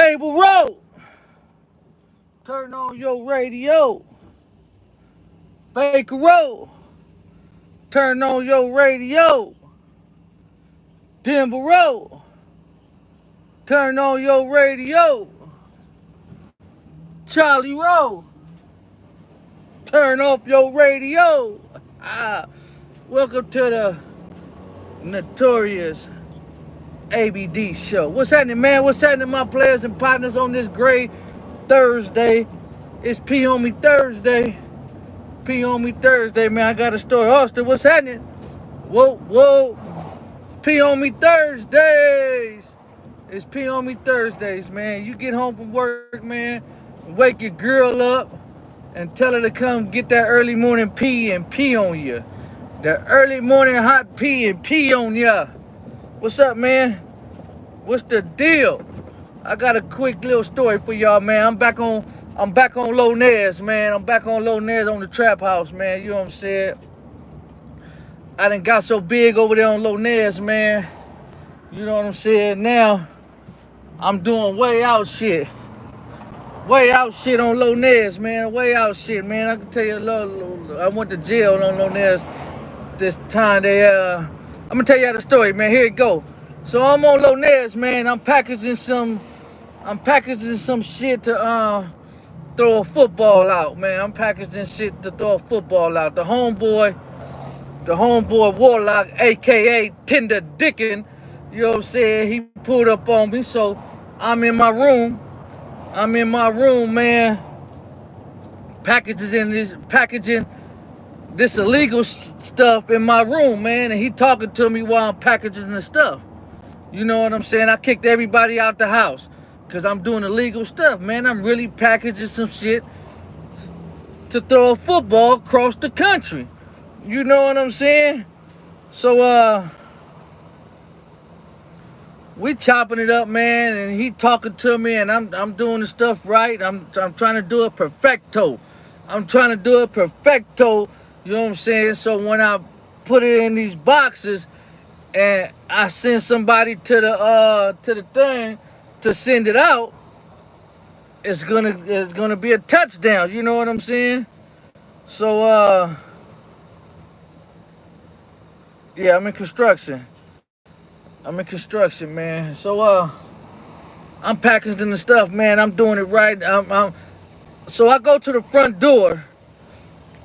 Cable Road. Turn on your radio. Baker Road. Turn on your radio. Denver Road. Turn on your radio. Charlie Road. Turn off your radio. Welcome to the notorious ABD Show. What's happening, man? What's happening, my players and partners, on this great Thursday? It's P on me Thursday. P on me Thursday, man. I got a story. Austin, what's happening? Whoa. P on me Thursdays. It's P on me Thursdays, man. You get home from work, man, wake your girl up and tell her to come get that early morning pee and pee on you. The early morning hot pee and pee on ya. What's up, man? What's the deal? I got a quick little story for y'all, man. I'm back on Low Nez, man. I'm back on Low Nez on the Trap House, man. You know what I'm saying? I done got so big over there on Low Nez, man. You know what I'm saying? Now, I'm doing way out shit. Way out shit on Low Nez, man. Way out shit, man. I can tell you, I went to jail on Low Nez this time. I'm gonna tell you the story, man. Here it go. So I'm on Low Nez, man. I'm packaging some shit to throw a football out, man. I'm packaging shit to throw a football out. The homeboy Warlock, aka Tender Dickin', you know what I'm saying? He pulled up on me, so I'm in my room, man. Packaging this illegal stuff in my room, man, and he talking to me while I'm packaging the stuff. You know what I'm saying? I kicked everybody out the house because I'm doing illegal stuff, man. I'm really packaging some shit to throw a football across the country. You know what I'm saying? So, we chopping it up, man, and he talking to me, and I'm doing the stuff right. I'm trying to do it perfecto. You know what I'm saying? So when I put it in these boxes and I send somebody to the thing to send it out, it's gonna be a touchdown. You know what I'm saying? So yeah, I'm in construction, man. So I'm packaging the stuff, man. I'm doing it right. So I go to the front door.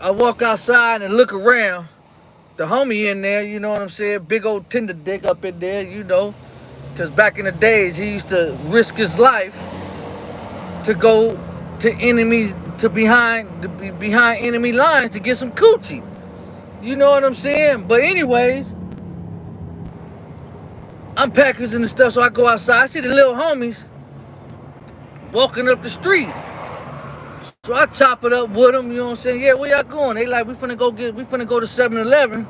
I walk outside and look around. The homie in there, you know what I'm saying? Big old Tender Dick up in there, you know. Because back in the days, he used to risk his life to go to behind enemy lines to get some coochie. You know what I'm saying? But anyways, I'm packaging the stuff, so I go outside. I see the little homies walking up the street. So I chop it up with them, you know what I'm saying? Yeah, where y'all going? They like, we finna go to 7-Eleven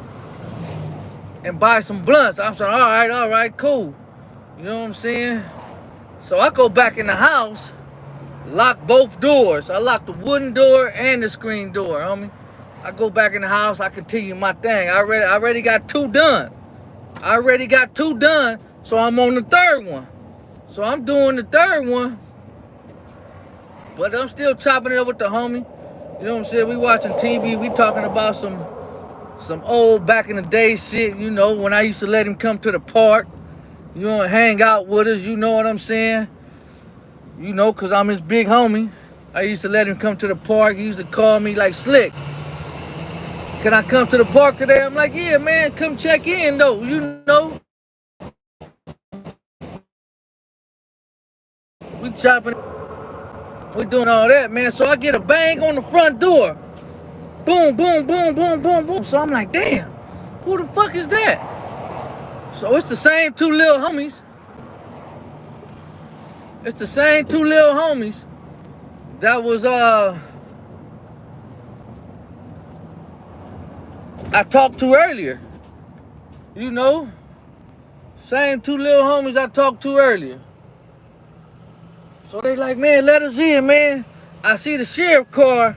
and buy some blunts. I'm saying, all right, cool. You know what I'm saying? So I go back in the house, lock both doors. I lock the wooden door and the screen door, homie. I go back in the house, I continue my thing. I already got two done. So I'm on the third one. So I'm doing the third one, but I'm still chopping it up with the homie. You know what I'm saying? We watching TV. We talking about some old back in the day shit. You know, when I used to let him come to the park. You know, and hang out with us. You know what I'm saying? You know, because I'm his big homie. I used to let him come to the park. He used to call me like, Slick, can I come to the park today? I'm like, yeah, man, come check in, though. You know? We chopping. We doing all that, man. So I get a bang on the front door. Boom, boom, boom, boom, boom, boom. So I'm like, damn, who the fuck is that? So it's the same two little homies. That was, I talked to earlier. You know? Same two little homies I talked to earlier. So they like, man, let us in, man. I see the sheriff car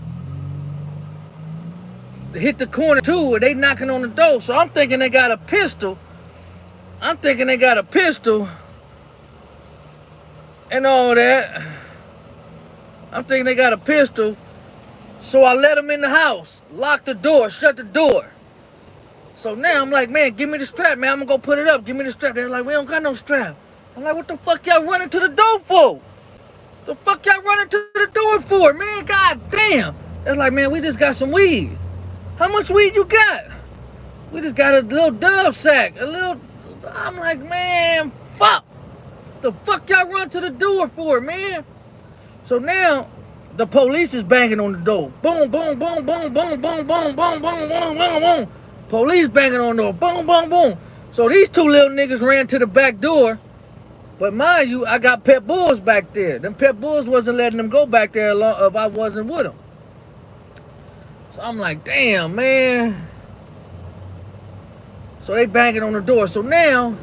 hit the corner too, and they knocking on the door. So I'm thinking they got a pistol. and all that. I'm thinking they got a pistol. So I let them in the house, lock the door, shut the door. So now I'm like, man, give me the strap, man. I'm gonna go put it up. Give me the strap. They're like, we don't got no strap. I'm like, what the fuck y'all running to the door for? The fuck y'all running to the door for, man? God damn. They're like, man, we just got some weed. How much weed you got? We just got a little dove sack. I'm like, man, fuck. The fuck y'all run to the door for, man? So now the police is banging on the door. Boom, boom, boom, boom, boom, boom, boom, boom, boom, boom, boom, boom. Police banging on the door. Boom, boom, boom. So these two little niggas ran to the back door. But mind you, I got pit bulls back there. Them pit bulls wasn't letting them go back there if I wasn't with them. So I'm like, damn, man. So they banging on the door. So now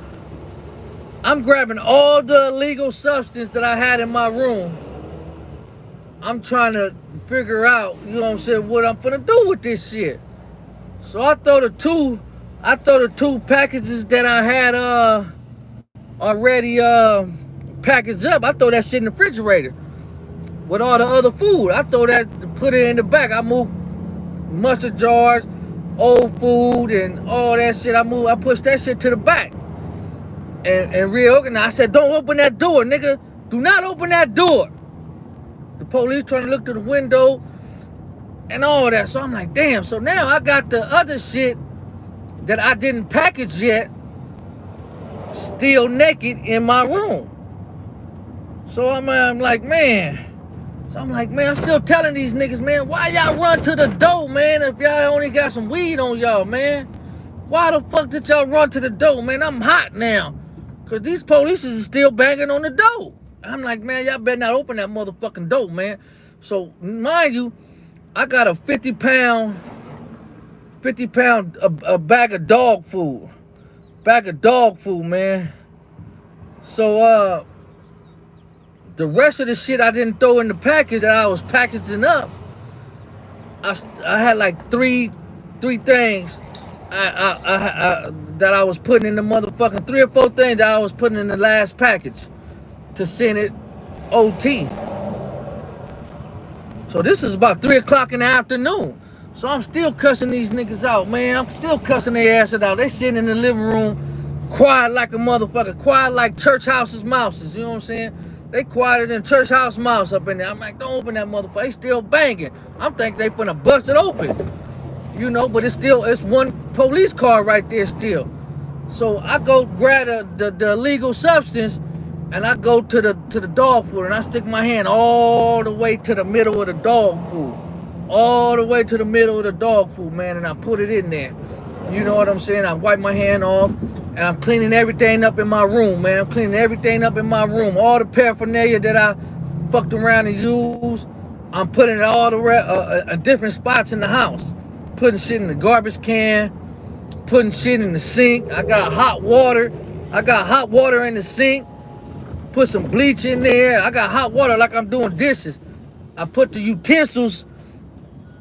I'm grabbing all the illegal substance that I had in my room. I'm trying to figure out, you know what I'm saying, what I'm gonna do with this shit. So I throw the two packages that I had already packaged up. I throw that shit in the refrigerator with all the other food. I throw that, put it in the back. I moved mustard jars, old food, and all that shit. I pushed that shit to the back and reorganized. I said, don't open that door, nigga. Do not open that door. The police trying to look through the window and all that. So I'm like, damn. So now I got the other shit that I didn't package yet still naked in my room. So I'm like, man. So I'm like, man, I'm still telling these niggas, man, why y'all run to the door, man, if y'all only got some weed on y'all, man? Why the fuck did y'all run to the door, man? I'm hot now. Because these police is still banging on the door. I'm like, man, y'all better not open that motherfucking door, man. So, mind you, I got a 50 pound a bag of dog food. Bag of dog food, man. So, the rest of the shit I didn't throw in the package that I was packaging up, I had like three things that I was putting in the motherfucking, 3 or 4 things that I was putting in the last package to send it OT. So this is about 3 o'clock in the afternoon. So I'm still cussing these niggas out, man. I'm still cussing their asses out. They sitting in the living room, quiet like a motherfucker, quiet like church houses mouses, you know what I'm saying? They quieter than church house mouse up in there. I'm like, don't open that motherfucker. They still banging. I'm thinking they finna bust it open. You know, but it's one police car right there still. So I go grab the illegal substance and I go to the dog food and I stick my hand all the way to the middle of the dog food. All the way to the middle of the dog food, man, and I put it in there. You know what I'm saying? I wipe my hand off. And I'm cleaning everything up in my room, man. I'm cleaning everything up in my room. All the paraphernalia that I fucked around and used, I'm putting it all different spots in the house. Putting shit in the garbage can, putting shit in the sink. I got hot water. I got hot water in the sink. Put some bleach in there. I got hot water like I'm doing dishes. I put the utensils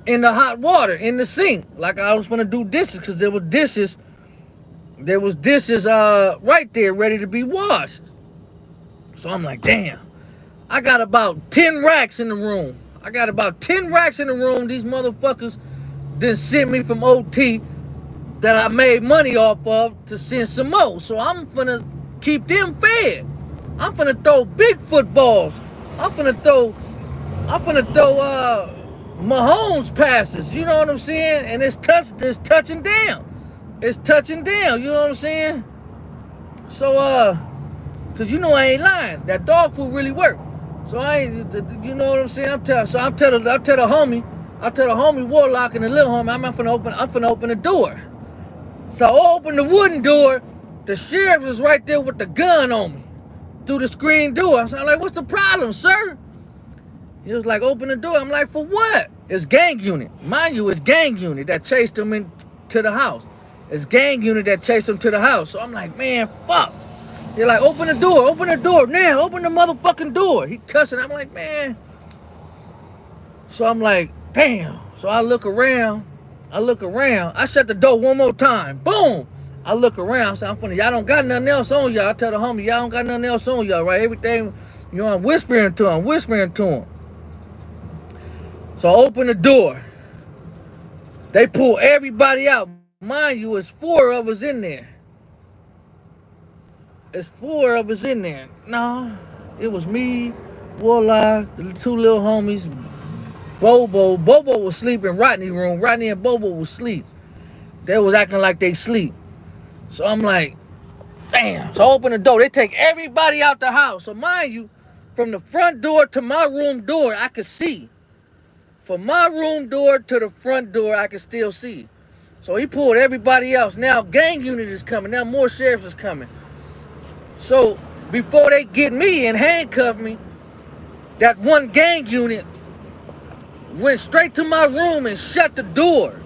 in the hot water in the sink like I was gonna do dishes because there was dishes right there ready to be washed. So I'm like, damn, I got about 10 racks in the room. These motherfuckers done sent me from OT that I made money off of to send some more. So I'm finna keep them fed. I'm finna throw big footballs. I'm finna throw Mahomes passes. You know what I'm saying? And it's touching down. It's touching down, you know what I'm saying? So, cause you know I ain't lying. That dog food really worked. So I ain't, you know what I'm saying? I tell the homie Warlock and the little homie, I'm finna open the door. So I open the wooden door. The sheriff was right there with the gun on me through the screen door. I'm like, what's the problem, sir? He was like, open the door. I'm like, for what? It's gang unit. Mind you, it's gang unit that chased him into the house. It's gang unit that chased him to the house. So I'm like, man, fuck. They're like, open the door now, open the motherfucking door. He cussing. I'm like, man. So I'm like, damn. So I look around. I shut the door one more time. Boom. I look around, so I'm funny. Y'all don't got nothing else on y'all. I tell the homie, y'all don't got nothing else on y'all, right? Everything, I'm whispering to him. So I open the door. They pull everybody out. Mind you, it's 4 of us in there. No, it was me, Warlock, the 2 little homies, Bobo. Bobo was sleeping in Rodney's room. Rodney and Bobo was asleep. They was acting like they sleep. So I'm like, damn. So I open the door. They take everybody out the house. So mind you, from the front door to my room door, I could see. From my room door to the front door, I could still see. So he pulled everybody else. Now gang unit is coming. Now more sheriffs is coming. So before they get me and handcuff me, that one gang unit went straight to my room and shut the door.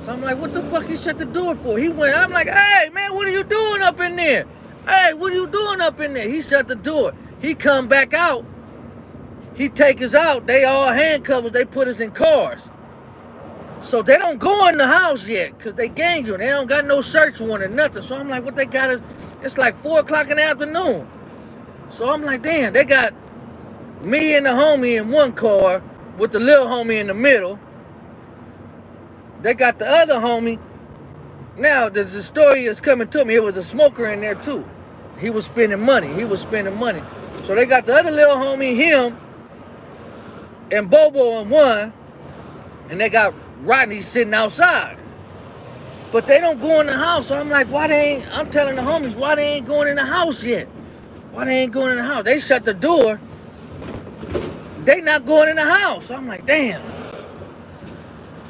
So I'm like, what the fuck he shut the door for? I'm like, hey man, what are you doing up in there? He shut the door. He come back out. He take us out. They all handcuffed us. They put us in cars. So they don't go in the house yet because they gang you. They don't got no search warrant or nothing. So I'm like, what they got is, it's like 4 o'clock in the afternoon. So I'm like, damn, they got me and the homie in one car with the little homie in the middle. They got the other homie. Now, the story is coming to me. It was a smoker in there too. He was spending money. So they got the other little homie, him, and Bobo in one, and they got Rodney sitting outside. But they don't go in the house. So I'm like, I'm telling the homies, why they ain't going in the house yet? They shut the door. They not going in the house. So I'm like, damn.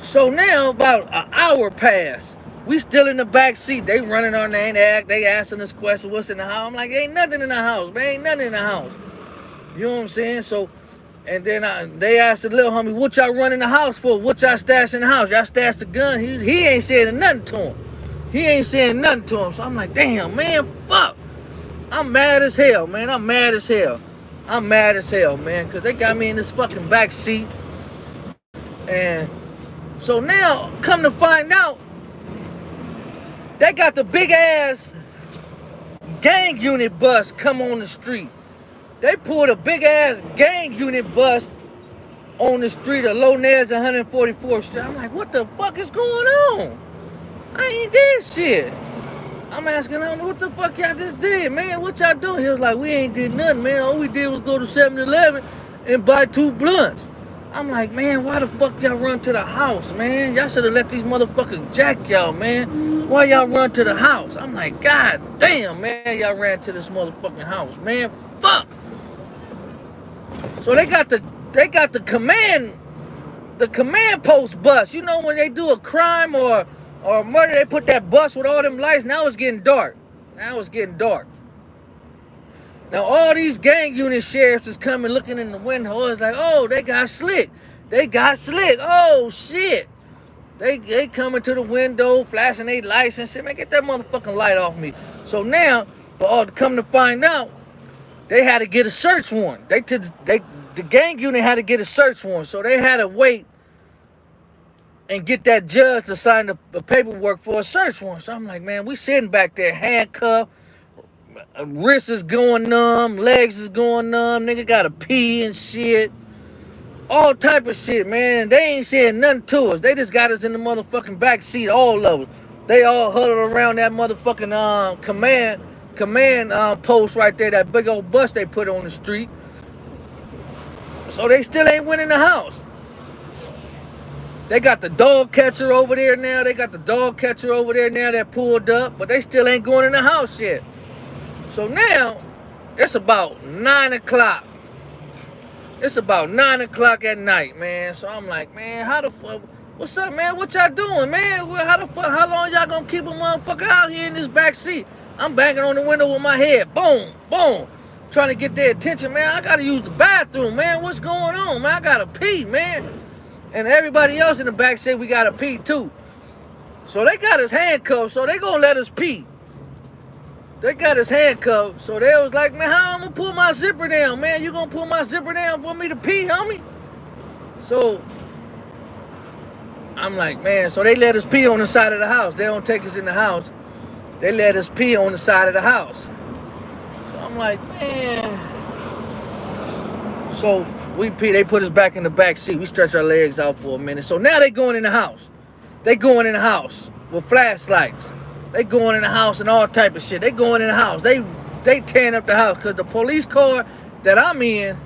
So now about an hour passed. We still in the back seat. They running our name. They asking us questions. What's in the house? I'm like, ain't nothing in the house, man. Ain't nothing in the house. You know what I'm saying? So, and then they asked the little homie, what y'all running the house for? What y'all stash in the house? Y'all stashed the gun? He ain't saying nothing to him. So I'm like, damn, man, fuck. I'm mad as hell, man. Because they got me in this fucking back seat. And so now, come to find out, they got the big ass gang unit bus come on the street. They pulled a big ass gang unit bus on the street of Lonez 144th Street. I'm like, what the fuck is going on? I ain't did shit. I'm asking them, what the fuck y'all just did, man? What y'all doing? He was like, we ain't did nothing, man. All we did was go to 7-Eleven and buy 2 blunts. I'm like, man, why the fuck y'all run to the house, man? Y'all should have let these motherfuckers jack y'all, man. Why y'all run to the house? I'm like, god damn, man, y'all ran to this motherfucking house, man. Fuck. So they got the command post bus. You know when they do a crime or murder, they put that bus with all them lights. Now it's getting dark. Now all these gang unit sheriffs is coming looking in the window. It's like, oh, they got slick. Oh shit. They coming to the window, flashing their lights and shit. Man, get that motherfucking light off me. So now, come to find out, they had to get a search warrant. The gang unit had to get a search warrant. So they had to wait and get that judge to sign the paperwork for a search warrant. So I'm like, man, we sitting back there handcuffed. Wrist is going numb, legs is going numb, nigga gotta pee and shit. All type of shit, man. They ain't saying nothing to us. They just got us in the motherfucking back seat, all of us. They all huddled around that motherfucking command post right there, that big old bus they put on the street. So they still ain't went in the house. They got the dog catcher over there now. That pulled up, but they still ain't going in the house yet. So now, it's about 9 o'clock. At night, man. So I'm like, man, how the fuck? What's up, man? What y'all doing, man? How the fuck? How long y'all gonna keep a motherfucker out here in this back seat? I'm banging on the window with my head. Boom, boom. Trying to get their attention, man. I gotta use the bathroom, man. What's going on, man? I gotta pee, man. And everybody else in the back said we gotta pee too. So they got us handcuffed, so they gonna let us pee. They got us handcuffed, so they was like, man, how I'm gonna pull my zipper down, man? You gonna pull my zipper down for me to pee, homie? So I'm like, man, so they let us pee on the side of the house. They don't take us in the house. they let us pee on the side of the house. So I'm like, man. So we pee. They put us back in the back seat. We stretch our legs out for a minute. So now they going in the house. They going in the house with flashlights. They going in the house and all type of shit. They going in the house. They tearing up the house because the police car that I'm in,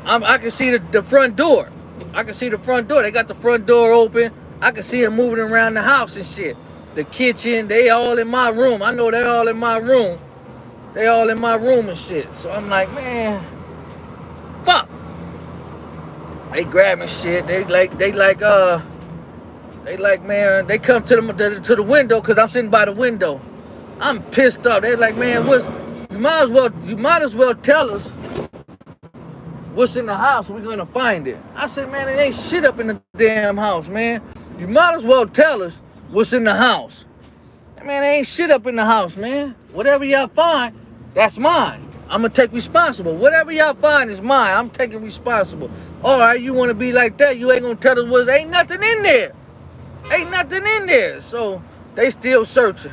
I can see the front door. I can see the front door. They got the front door open. I can see them moving around the house and shit. The kitchen, they all in my room. I know they all in my room. They all in my room and shit. So I'm like, man, fuck. They grabbing shit. They like, man, they come to the window because I'm sitting by the window. I'm pissed off. They like, man, you might as well tell us what's in the house. We're gonna find it. I said, man, it ain't shit up in the damn house, man. You might as well tell us what's in the house. Man, there ain't shit up in the house, man. Whatever y'all find, that's mine. I'm gonna take responsible. Whatever y'all find is mine. I'm taking responsible. All right, you wanna be like that? You ain't gonna tell us what? Ain't nothing in there. Ain't nothing in there. So they still searching.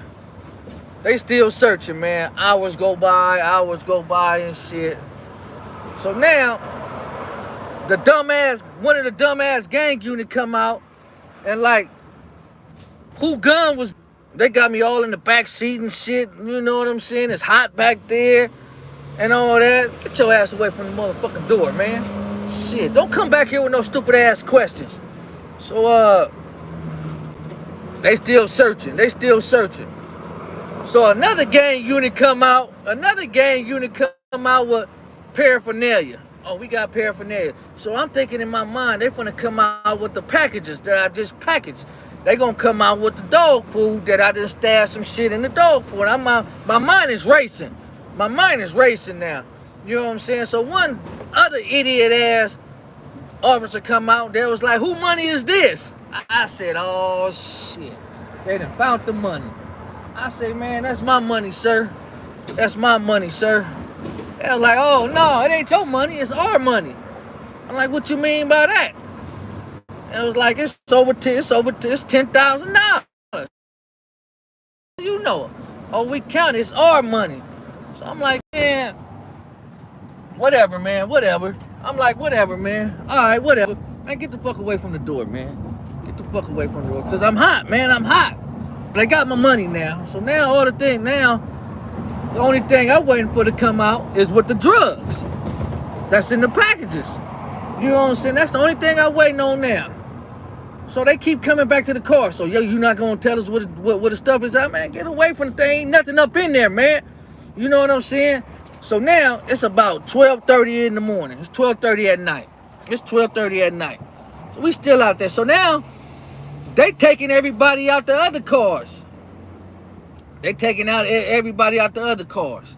They still searching, man. Hours go by and shit. So now, one of the dumbass gang unit come out and like, who gun was? They got me all in the back seat and shit. You know what I'm saying? It's hot back there and all that. Get your ass away from the motherfucking door, man. Shit, don't come back here with no stupid ass questions. So, they still searching. So another gang unit come out with paraphernalia. Oh, we got paraphernalia. So I'm thinking in my mind, they're gonna come out with the packages that I just packaged. They gonna come out with the dog food that I just stashed some shit in the dog food. My mind is racing. My mind is racing now. You know what I'm saying? So one other idiot ass officer come out. They was like, "Who money is this?" I said, "Oh shit, they done found the money." I said, "Man, that's my money, sir. That's my money, sir." They was like, "Oh no, it ain't your money. It's our money." I'm like, "What you mean by that?" It was like, it's $10,000. You know, oh, we count, it's our money. So I'm like, man, whatever, man, whatever. I'm like, whatever, man. All right, whatever. Man, get the fuck away from the door, man. Get the fuck away from the door, because I'm hot, man, I'm hot. But I got my money now. So now, the only thing I'm waiting for to come out is with the drugs that's in the packages. You know what I'm saying? That's the only thing I'm waiting on now. So they keep coming back to the car. So, yo, you not going to tell us what the stuff is out? Man, get away from the thing. Ain't nothing up in there, man. You know what I'm saying? So now it's about 12:30 in the morning. It's 12:30 at night. So we still out there. So now they taking everybody out the other cars. They taking out everybody out the other cars.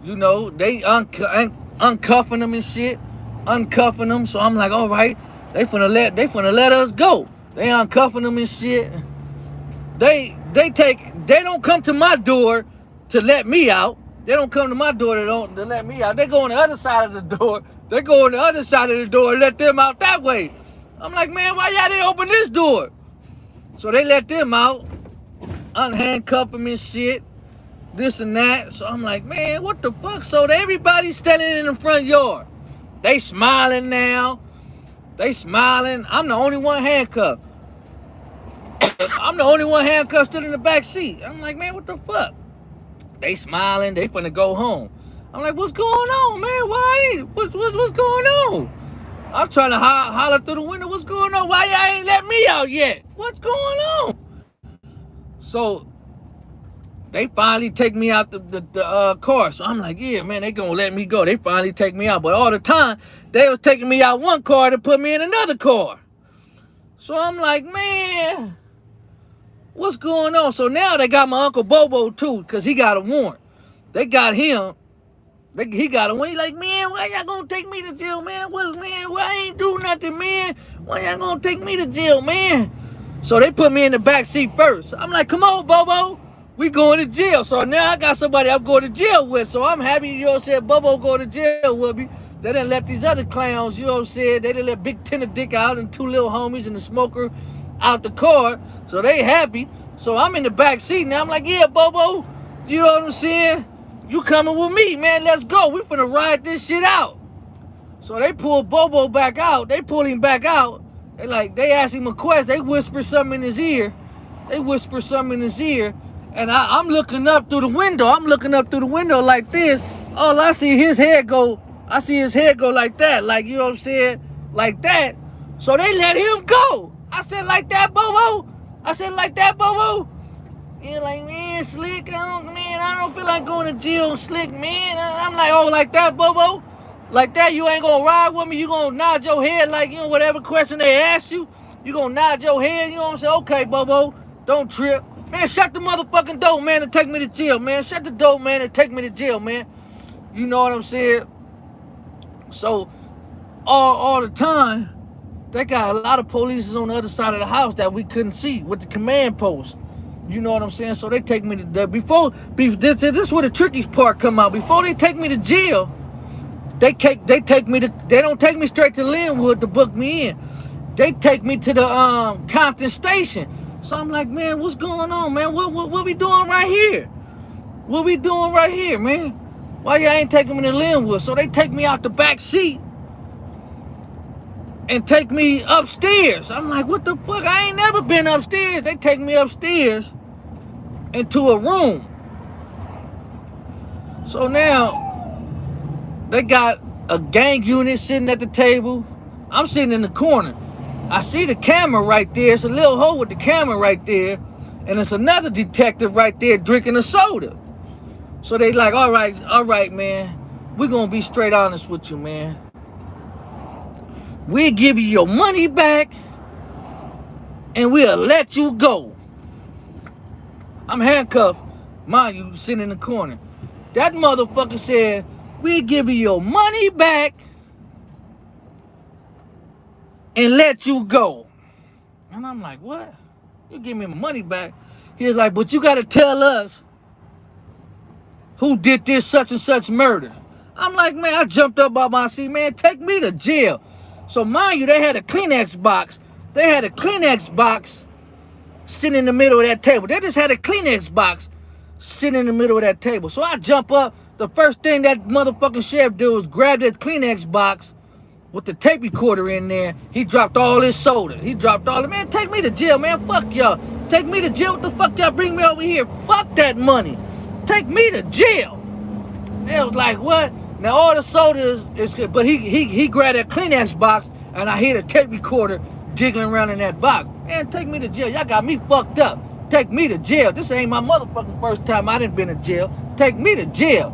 You know, they uncuffing them and shit. Uncuffing them. So I'm like, all right. They finna let us go. They uncuffing them and shit. They don't come to my door to let me out. They don't come to my door to let me out. They go on the other side of the door. They go on the other side of the door and let them out that way. I'm like, man, why y'all didn't open this door? So they let them out, unhandcuff them and shit, this and that. So I'm like, man, what the fuck? So everybody's standing in the front yard. They smiling now. They smiling. I'm the only one handcuffed. Still in the back seat. I'm like, man, what the fuck? They smiling. They finna go home. I'm like, what's going on, man? Why? What's going on? I'm trying to holler through the window. What's going on? Why y'all ain't let me out yet? What's going on? So they finally take me out the car. So I'm like, yeah, man, they gonna let me go. They finally take me out. But all the time, they was taking me out one car to put me in another car. So I'm like, man, what's going on? So now they got my Uncle Bobo too, because he got a warrant. They got him. He got a warrant. He like, man, why y'all gonna take me to jail, man? Why I ain't do nothing, man? Why y'all gonna take me to jail, man? So they put me in the back seat first. I'm like, come on, Bobo. We going to jail. So now I got somebody I'm going to jail with. So I'm happy, you know what I'm saying, Bobo go to jail with me. They didn't let these other clowns, you know what I'm saying, they didn't let Big Tender Dick out and two little homies and the smoker. out the car, so they happy. So I'm in the back seat now. I'm like, yeah, Bobo, you know what I'm saying? You coming with me, man? Let's go. We finna ride this shit out. So they pull Bobo back out. They pull him back out. They ask him a question. They whisper something in his ear. And I'm looking up through the window. I'm looking up through the window like this. All I see his head go. I see his head go like that. Like, you know what I'm saying? Like that. So they let him go. I said, like that, Bobo? He's like, man, Slick, I don't feel like going to jail, Slick, man. I'm like, oh, like that, Bobo? Like that, you ain't gonna ride with me? You gonna nod your head like, you know, whatever question they ask you? You gonna nod your head, you know what I'm saying? Okay, Bobo, don't trip. Man, shut the motherfucking door, man, and take me to jail, man. Shut the door, man, and take me to jail, man. You know what I'm saying? So, all the time, they got a lot of police on the other side of the house that we couldn't see with the command post. You know what I'm saying? So they take me to this is where the tricky part come out. Before they take me to jail, they don't take me straight to Linwood to book me in. They take me to the Compton station. So I'm like, man, what's going on, man? What we doing right here? What we doing right here, man? Why y'all ain't taking me to Linwood? So they take me out the back seat and take me upstairs. I'm like, what the fuck? I ain't never been upstairs. They take me upstairs into a room. So now they got a gang unit sitting at the table. I'm sitting in the corner. I see the camera right there. It's a little hole with the camera right there. And it's another detective right there drinking a soda. So they like, all right, man. We're going to be straight honest with you, man. We'll give you your money back and we'll let you go. I'm handcuffed. Mind you, sitting in the corner. That motherfucker said, we'll give you your money back and let you go. And I'm like, what? You give me my money back? He was like, but you got to tell us who did this such and such murder. I'm like, man, I jumped up out my seat, man, take me to jail. So mind you, they had a Kleenex box. Sitting in the middle of that table. They just had a Kleenex box sitting in the middle of that table. So I jump up. The first thing that motherfucking sheriff did was grab that Kleenex box with the tape recorder in there. He dropped all his soda. Man, take me to jail, man. Fuck y'all. Take me to jail. What the fuck y'all bring me over here? Fuck that money. Take me to jail. They was like, what? Now all the soda is good, but he grabbed that Kleenex box and I hear the tape recorder jiggling around in that box. Man, take me to jail. Y'all got me fucked up. Take me to jail. This ain't my motherfucking first time I done been in jail. Take me to jail.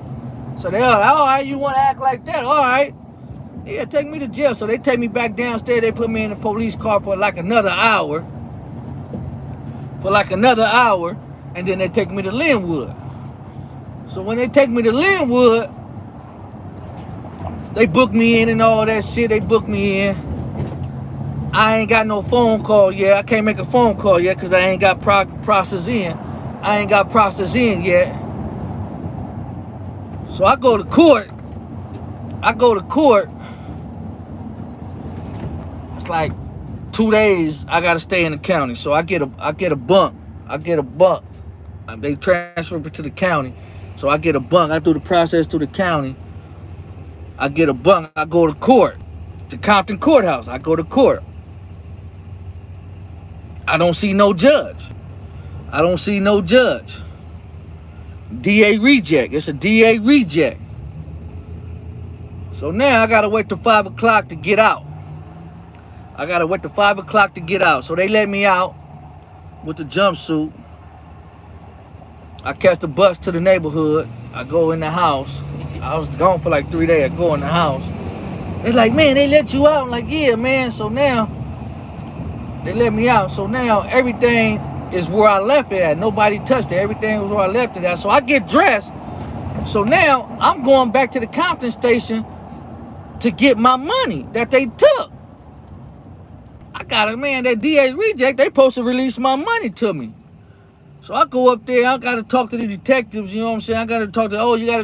So they are like, all right, you want to act like that? All right. Yeah, take me to jail. So they take me back downstairs. They put me in the police car for like another hour. And then they take me to Linwood. So when they take me to Linwood, they book me in and all that shit. They book me in. I ain't got no phone call yet. I can't make a phone call yet because I ain't got process in. Yet. So I go to court. It's like 2 days I gotta stay in the county. So I get a bunk. They transfer me to the county. So I get a bunk. I do the process to the county. I get a bunk. I go to court. To Compton Courthouse. I go to court. I don't see no judge. DA reject. It's a DA reject. So now I gotta wait till 5 o'clock to get out. So they let me out with the jumpsuit. I catch the bus to the neighborhood. I go in the house. I was gone for like 3 days. I go in the house. They're like, man, they let you out. I'm like, yeah, man. So now they let me out. So now everything is where I left it at. Nobody touched it. Everything was where I left it at. So I get dressed. So now I'm going back to the Compton station to get my money that they took. I got it, man. That DA reject, they supposed to release my money to me. So I go up there. I got to talk to the detectives. You know what I'm saying? You got to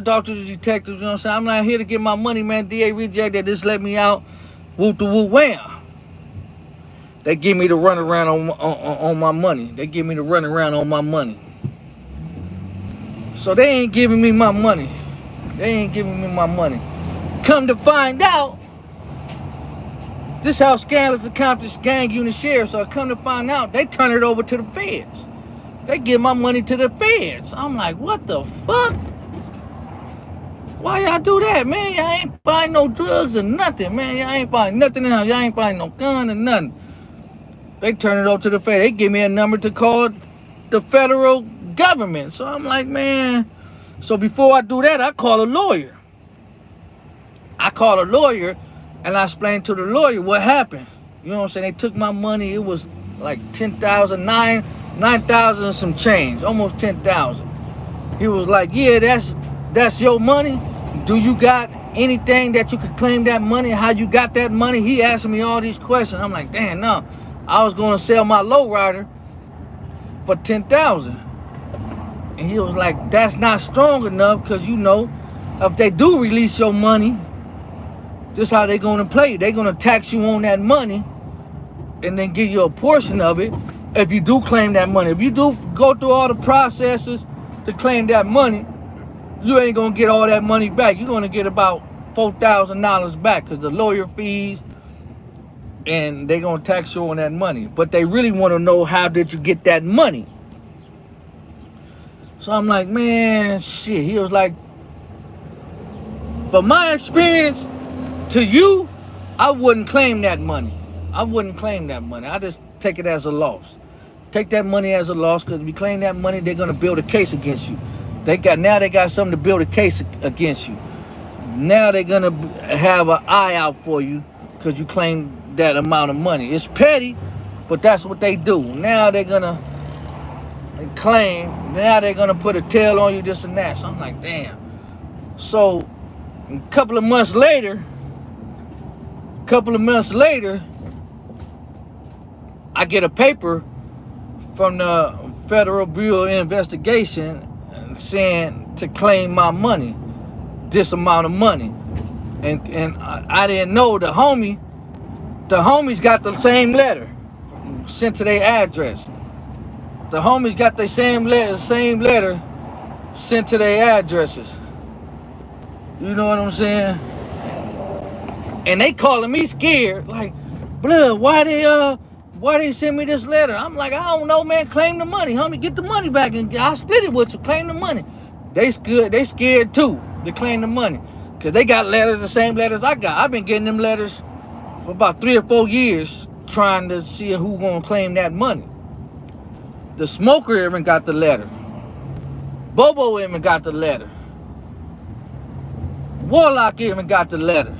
talk to the detectives. You know what I'm saying? I'm not here to get my money, man. DA reject, they just let me out. Whoop the whoop wham. They give me the runaround on my money. They give me the runaround on my money. So they ain't giving me my money. They ain't giving me my money. Come to find out, this how scandalous the Compton gang unit sheriff. So I come to find out, they turn it over to the feds. They give my money to the feds. I'm like, what the fuck? Why y'all do that, man? Y'all ain't buying no drugs or nothing, man. Y'all ain't buying nothing else. Y'all ain't buying no gun or nothing. They turn it over to the feds. They give me a number to call the federal government. So I'm like, man. So before I do that, I call a lawyer. I call a lawyer and I explain to the lawyer what happened. You know what I'm saying? They took my money. It was like 10,000, 9,000 and some change, almost 10,000. He was like, yeah, that's your money. Do you got anything that you could claim that money? How you got that money? He asked me all these questions. I'm like, damn, no. I was going to sell my lowrider for 10,000. And he was like, that's not strong enough, because you know, if they do release your money, this how they gonna play. They gonna tax you on that money and then give you a portion of it if you do claim that money. If you do go through all the processes to claim that money, you ain't gonna get all that money back. You're gonna get about $4,000 back, because the lawyer fees, and they gonna tax you on that money. But they really want to know, how did you get that money? So I'm like, man, shit. He was like, from my experience, to you, I wouldn't claim that money. I wouldn't claim that money. I just take it as a loss. Take that money as a loss, because if you claim that money, they're gonna build a case against you. They got something to build a case against you. Now they're gonna have an eye out for you because you claim that amount of money. It's petty, but that's what they do. Now they're gonna claim. Now they're gonna put a tail on you, this and that. So I'm like, damn. So a couple of months later, I get a paper from the Federal Bureau of Investigation saying to claim my money, this amount of money. And I didn't know the homies got the same letter sent to their address. The homies got the same letter sent to their addresses. You know what I'm saying? And they calling me scared, like, blood, why they send me this letter? I'm like, I don't know, man. Claim the money, homie. Get the money back, and I'll split it with you. Claim the money. They scared too to claim the money, because they got letters, the same letters I got. I've been getting them letters for about 3 or 4 years, trying to see who gonna claim that money. The smoker even got the letter. Bobo even got the letter. Warlock even got the letter.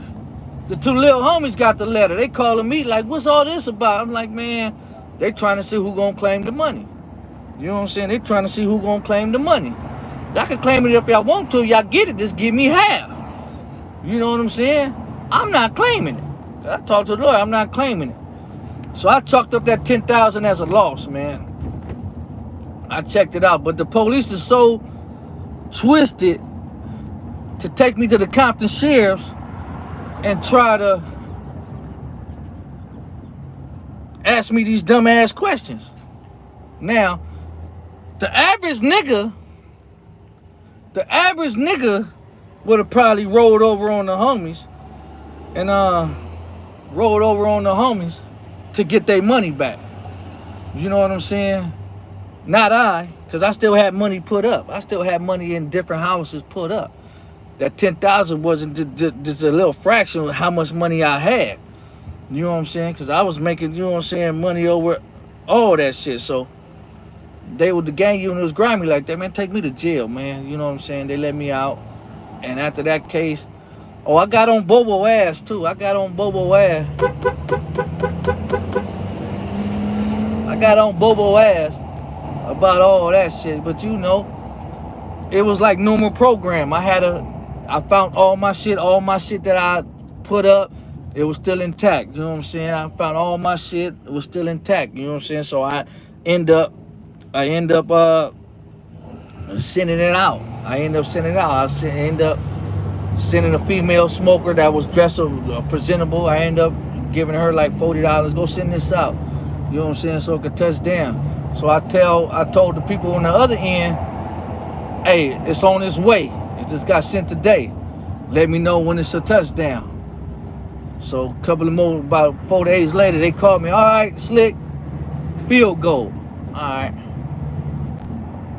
The 2 little homies got the letter. They calling me like, what's all this about? I'm like, man, they trying to see who gonna claim the money. You know what I'm saying? They trying to see who gonna claim the money. Y'all can claim it if y'all want to. Y'all get it, just give me half. You know what I'm saying? I'm not claiming it. I talked to the lawyer, I'm not claiming it. So I chalked up that 10,000 as a loss, man. I checked it out, but the police is so twisted to take me to the Compton sheriffs and try to ask me these dumbass questions. Now, the average nigga would have probably rolled over on the homies to get their money back. You know what I'm saying? Not I, because I still had money put up. I still had money in different houses put up. That 10,000 wasn't just a little fraction of how much money I had. You know what I'm saying? Because I was making, you know what I'm saying, money over all that shit. So the gang unit was grimy like that, man. Take me to jail, man. You know what I'm saying? They let me out. And after that case, I got on Bobo ass too. I got on Bobo ass about all that shit. But you know, it was like normal program. I found all my shit that I put up, it was still intact. You know what I'm saying? I found all my shit, it was still intact. You know what I'm saying? So I end up sending it out. I end up sending a female smoker that was dressed presentable. I end up giving her like $40. Go send this out. You know what I'm saying? So it could touch down. So I told the people on the other end, hey, it's on its way. It just got sent today. Let me know when it's a touchdown. So a couple of more, about 4 days later, they called me. All right, Slick, field goal. All right.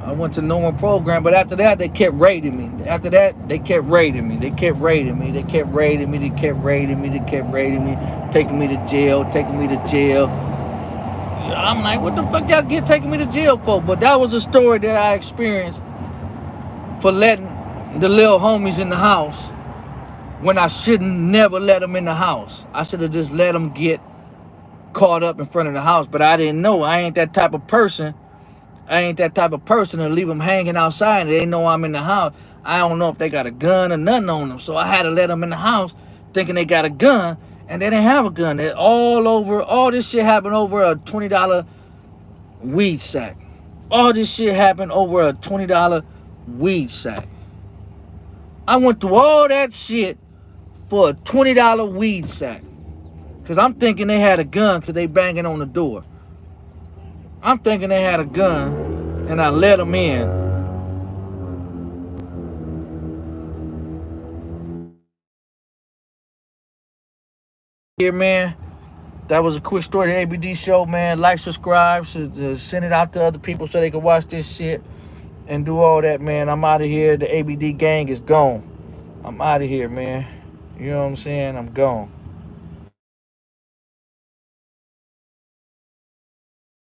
I went to normal program, but after that, they kept raiding me. After that, they kept raiding me. They kept raiding me. They kept raiding me. They kept raiding me. They kept raiding me, taking me to jail, taking me to jail. I'm like, what the fuck y'all taking me to jail for? But that was a story that I experienced for letting the little homies in the house when I shouldn't never let them in the house. I should have just let them get caught up in front of the house, but I didn't know. I ain't that type of person. I ain't that type of person to leave them hanging outside and they know I'm in the house. I don't know if they got a gun or nothing on them. So I had to let them in the house thinking they got a gun, and they didn't have a gun. They're all this shit happened over a $20 weed sack. All this shit happened over a $20 weed sack. I went through all that shit for a $20 weed sack. Because I'm thinking they had a gun because they banging on the door. I'm thinking they had a gun, and I let them in. Here, man, that was a quick story to ABD Show, man. Like, subscribe, send it out to other people so they can watch this shit and do all that, man. I'm out of here. The ABD gang is gone. I'm out of here, man. You know what I'm saying? I'm gone.